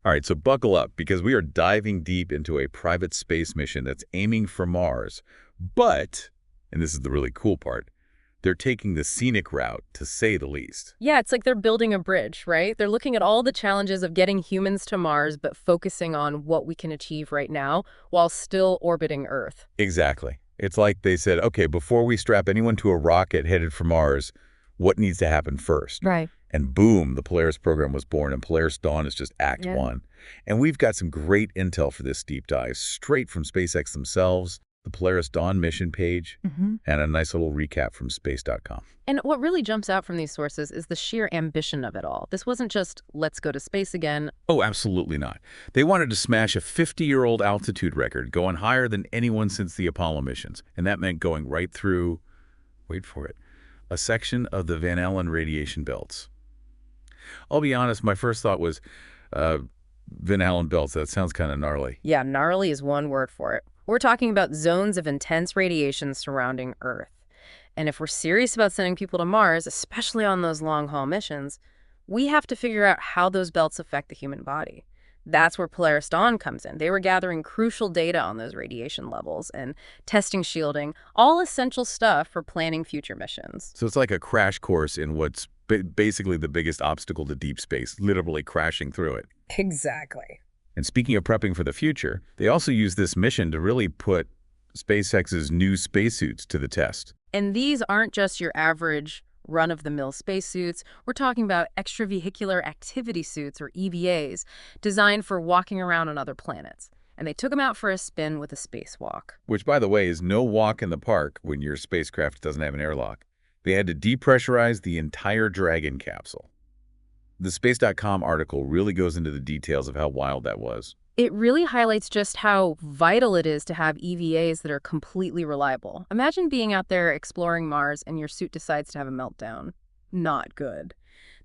All right, so buckle up because we are diving deep into a private space mission that's aiming for Mars. But, and this is the really cool part, they're taking the scenic route, to say the least. Yeah, it's like they're building a bridge, right? They're looking at all the challenges of getting humans to Mars, but focusing on what we can achieve right now while still orbiting Earth. Exactly. It's like they said, okay, before we strap anyone to a rocket headed for Mars, what needs to happen first? Right. And boom, the Polaris program was born, and Polaris Dawn is just Act Yeah. 1. And we've got some great intel for this deep dive, straight from SpaceX themselves, the Polaris Dawn mission page, and a nice little recap from space.com. And what really jumps out from these sources is the sheer ambition of it all. This wasn't just, let's go to space again. Oh, absolutely not. They wanted to smash a 50-year-old altitude record, going higher than anyone since the Apollo missions. And that meant going right through, wait for it, a section of the Van Allen radiation belts. I'll be honest, my first thought was, Van Allen belts, that sounds kind of gnarly. Yeah, gnarly is one word for it. We're talking about zones of intense radiation surrounding Earth. And if we're serious about sending people to Mars, especially on those long-haul missions, we have to figure out how those belts affect the human body. That's where Polaris Dawn comes in. They were gathering crucial data on those radiation levels and testing shielding, all essential stuff for planning future missions. So it's like a crash course in what's basically the biggest obstacle to deep space, literally crashing through it. Exactly. And speaking of prepping for the future, they also use this mission to really put SpaceX's new spacesuits to the test. And these aren't just your average run-of-the-mill spacesuits. We're talking about extravehicular activity suits, or EVAs, designed for walking around on other planets. And they took them out for a spin with a spacewalk. Which, by the way, is no walk in the park when your spacecraft doesn't have an airlock. They had to depressurize the entire Dragon capsule. The Space.com article really goes into the details of how wild that was. It really highlights just how vital it is to have EVAs that are completely reliable. Imagine being out there exploring Mars and your suit decides to have a meltdown. Not good.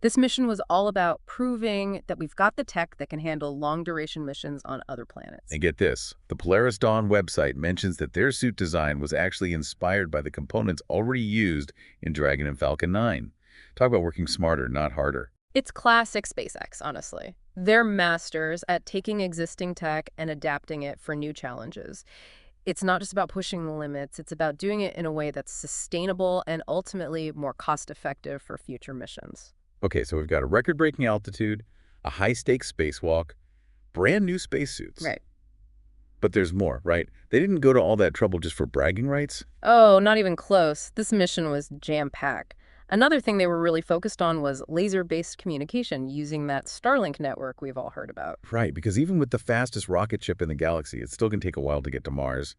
This mission was all about proving that we've got the tech that can handle long-duration missions on other planets. And get this, the Polaris Dawn website mentions that their suit design was actually inspired by the components already used in Dragon and Falcon 9. Talk about working smarter, not harder. It's classic SpaceX, honestly. They're masters at taking existing tech and adapting it for new challenges. It's not just about pushing the limits, it's about doing it in a way that's sustainable and ultimately more cost-effective for future missions. Okay, so we've got a record-breaking altitude, a high-stakes spacewalk, brand new spacesuits. Right. But there's more, right? They didn't go to all that trouble just for bragging rights. Oh, not even close. This mission was jam-packed. Another thing they were really focused on was laser-based communication using that Starlink network we've all heard about. Right, because even with the fastest rocket ship in the galaxy, it's still going to take a while to get to Mars.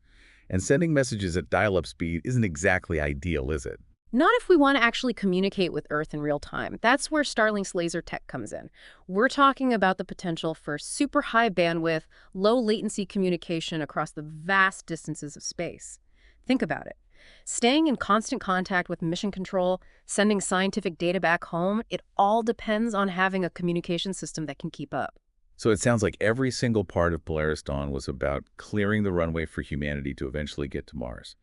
And sending messages at dial-up speed isn't exactly ideal, is it? Not if we want to actually communicate with Earth in real time. That's where Starlink's laser tech comes in. We're talking about the potential for super high bandwidth, low latency communication across the vast distances of space. Think about it. Staying in constant contact with mission control, sending scientific data back home, it all depends on having a communication system that can keep up. So it sounds like every single part of Polaris Dawn was about clearing the runway for humanity to eventually get to Mars.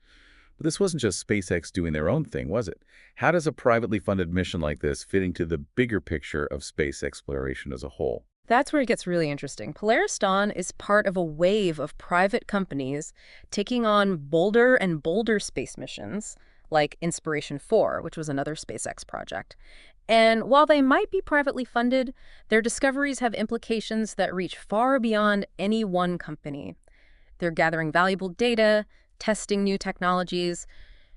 But this wasn't just SpaceX doing their own thing, was it? How does a privately funded mission like this fit into the bigger picture of space exploration as a whole? That's where it gets really interesting. Polaris Dawn is part of a wave of private companies taking on bolder and bolder space missions, like Inspiration 4, which was another SpaceX project. And while they might be privately funded, their discoveries have implications that reach far beyond any one company. They're gathering valuable data, testing new technologies.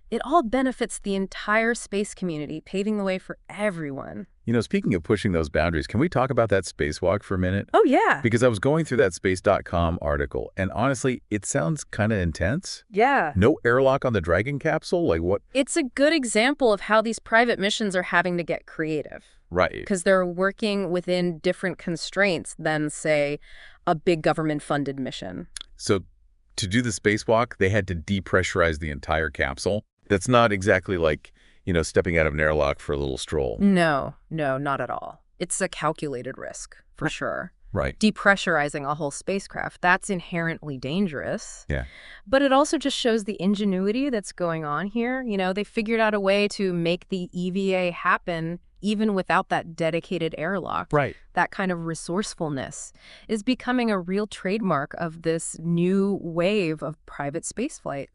It all benefits the entire space community, paving the way for everyone. You know, speaking of pushing those boundaries, can we talk about that spacewalk for a minute? Oh, yeah. Because I was going through that space.com article, and honestly, it sounds kind of intense. Yeah. No airlock on the Dragon capsule? Like what? It's a good example of how these private missions are having to get creative. Right. Because they're working within different constraints than, say, a big government-funded mission. So to do the spacewalk, they had to depressurize the entire capsule. That's not exactly like, you know, stepping out of an airlock for a little stroll. No, not at all. It's a calculated risk, for sure. Right. Depressurizing a whole spacecraft, that's inherently dangerous. Yeah. But it also just shows the ingenuity that's going on here. You know, they figured out a way to make the EVA happen even without that dedicated airlock. Right. That kind of resourcefulness is becoming a real trademark of this new wave of private spaceflight.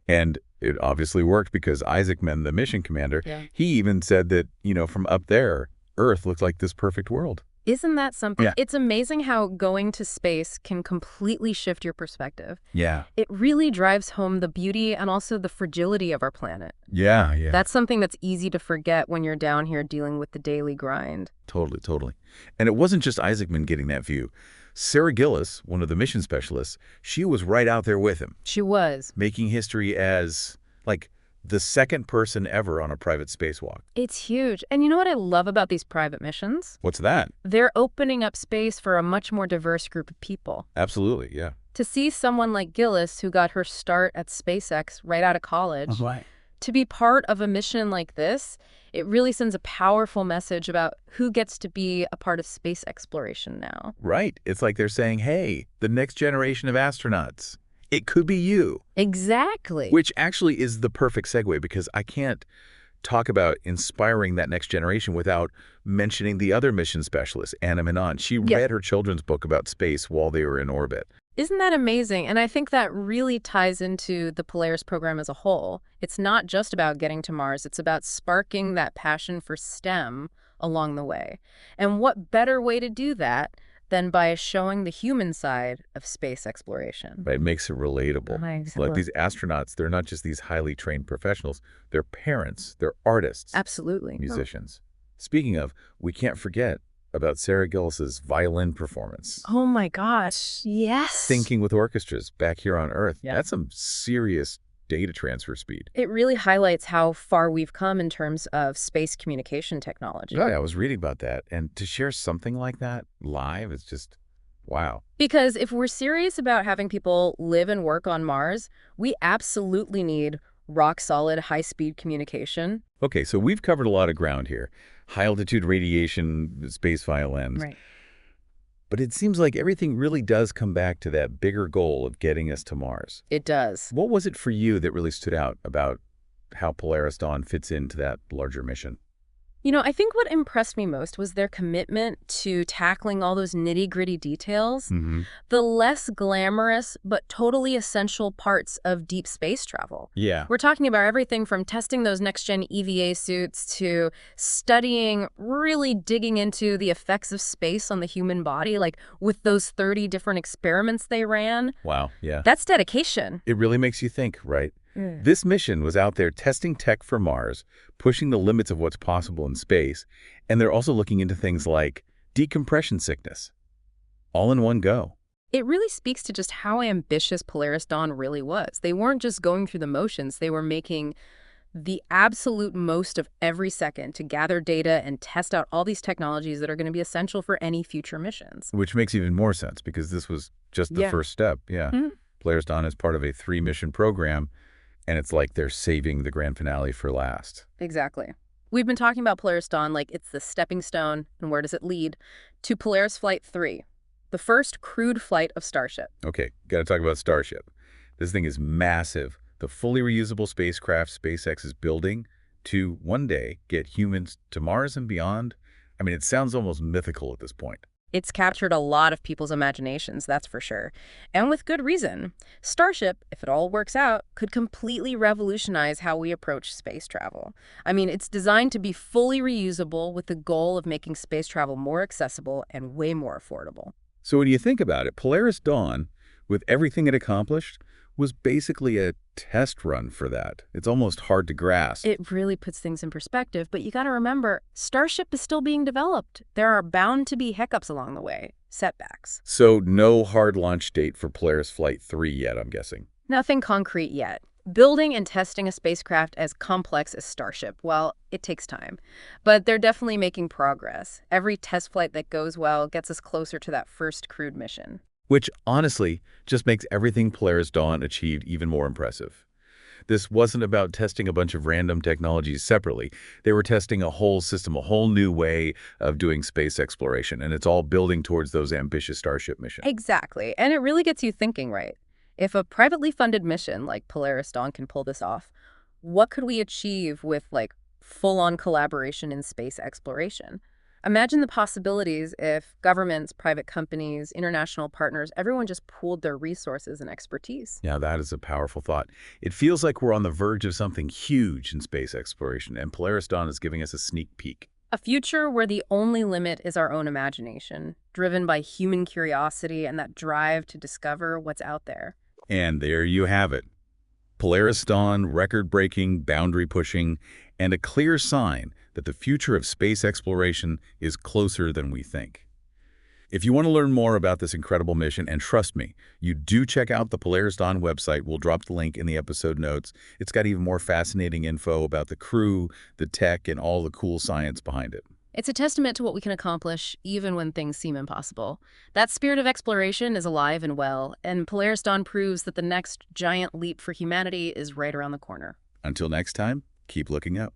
And it obviously worked because Isaacman, the mission commander, Yeah. he even said that, from up there, Earth looked like this perfect world. Isn't that something? Yeah. It's amazing how going to space can completely shift your perspective. Yeah. It really drives home the beauty and also the fragility of our planet. Yeah, yeah. That's something that's easy to forget when you're down here dealing with the daily grind. Totally, totally. And it wasn't just Isaacman getting that view. Sarah Gillis, one of the mission specialists, she was right out there with him, She was. making history as, like, the second person ever on a private spacewalk. It's huge. And you know what I love about these private missions? What's that? They're opening up space for a much more diverse group of people. Absolutely, yeah. To see someone like Gillis, who got her start at SpaceX right out of college, Right. to be part of a mission like this, it really sends a powerful message about who gets to be a part of space exploration now. Right. It's like they're saying, hey, the next generation of astronauts, it could be you. Exactly. Which actually is the perfect segue, because I can't talk about inspiring that next generation without mentioning the other mission specialist, Anna Menon. She read her children's book about space while they were in orbit. Isn't that amazing? And I think that really ties into the Polaris program as a whole. It's not just about getting to Mars. It's about sparking that passion for STEM along the way. And what better way to do that than by showing the human side of space exploration? Right? It makes it relatable. Like these astronauts, they're not just these highly trained professionals. They're parents. They're artists. Absolutely. Musicians. Speaking of, we can't forget about Sarah Gillis's violin performance. Oh my gosh, yes. Syncing with orchestras back here on Earth. Yeah. That's some serious data transfer speed. It really highlights how far we've come in terms of space communication technology. Oh, yeah, I was reading about that. And to share something like that live is just, wow. Because if we're serious about having people live and work on Mars, we absolutely need rock-solid, high-speed communication. Okay, so we've covered a lot of ground here. High-altitude radiation, space violins. Right. But it seems like everything really does come back to that bigger goal of getting us to Mars. It does. What was it for you that really stood out about how Polaris Dawn fits into that larger mission? You know, I think what impressed me most was their commitment to tackling all those nitty-gritty details, the less glamorous but totally essential parts of deep space travel. Yeah. We're talking about everything from testing those next-gen EVA suits to studying, really digging into the effects of space on the human body, like with those 30 different experiments they ran. Wow, yeah. That's dedication. It really makes you think, right? This mission was out there testing tech for Mars, pushing the limits of what's possible in space, and they're also looking into things like decompression sickness, all in one go. It really speaks to just how ambitious Polaris Dawn really was. They weren't just going through the motions, they were making the absolute most of every second to gather data and test out all these technologies that are going to be essential for any future missions. Which makes even more sense, because this was just the first step, Polaris Dawn is part of a 3-mission program, and it's like they're saving the grand finale for last. Exactly. We've been talking about Polaris Dawn like it's the stepping stone, and where does it lead? To Polaris Flight 3, the first crewed flight of Starship. Okay, got to talk about Starship. This thing is massive. The fully reusable spacecraft SpaceX is building to one day get humans to Mars and beyond. I mean, it sounds almost mythical at this point. It's captured a lot of people's imaginations, that's for sure. And with good reason. Starship, if it all works out, could completely revolutionize how we approach space travel. I mean, it's designed to be fully reusable with the goal of making space travel more accessible and way more affordable. So when you think about it, Polaris Dawn, with everything it accomplished, was basically a test run for that. It's almost hard to grasp. It really puts things in perspective, but you got to remember, Starship is still being developed. There are bound to be hiccups along the way, setbacks. So no hard launch date for Polaris Flight 3 yet, I'm guessing. Nothing concrete yet. Building and testing a spacecraft as complex as Starship, well, it takes time. But they're definitely making progress. Every test flight that goes well gets us closer to that first crewed mission. Which, honestly, just makes everything Polaris Dawn achieved even more impressive. This wasn't about testing a bunch of random technologies separately. They were testing a whole system, a whole new way of doing space exploration, and it's all building towards those ambitious Starship missions. Exactly. And it really gets you thinking, right? If a privately funded mission like Polaris Dawn can pull this off, what could we achieve with, like, full-on collaboration in space exploration. Imagine the possibilities if governments, private companies, international partners, everyone just pooled their resources and expertise. Yeah, that is a powerful thought. It feels like we're on the verge of something huge in space exploration, and Polaris Dawn is giving us a sneak peek. A future where the only limit is our own imagination, driven by human curiosity and that drive to discover what's out there. And there you have it. Polaris Dawn, record-breaking, boundary-pushing, and a clear sign that the future of space exploration is closer than we think. If you want to learn more about this incredible mission, and trust me, you do check out the Polaris Dawn website. We'll drop the link in the episode notes. It's got even more fascinating info about the crew, the tech, and all the cool science behind it. It's a testament to what we can accomplish, even when things seem impossible. That spirit of exploration is alive and well, and Polaris Dawn proves that the next giant leap for humanity is right around the corner. Until next time, keep looking up.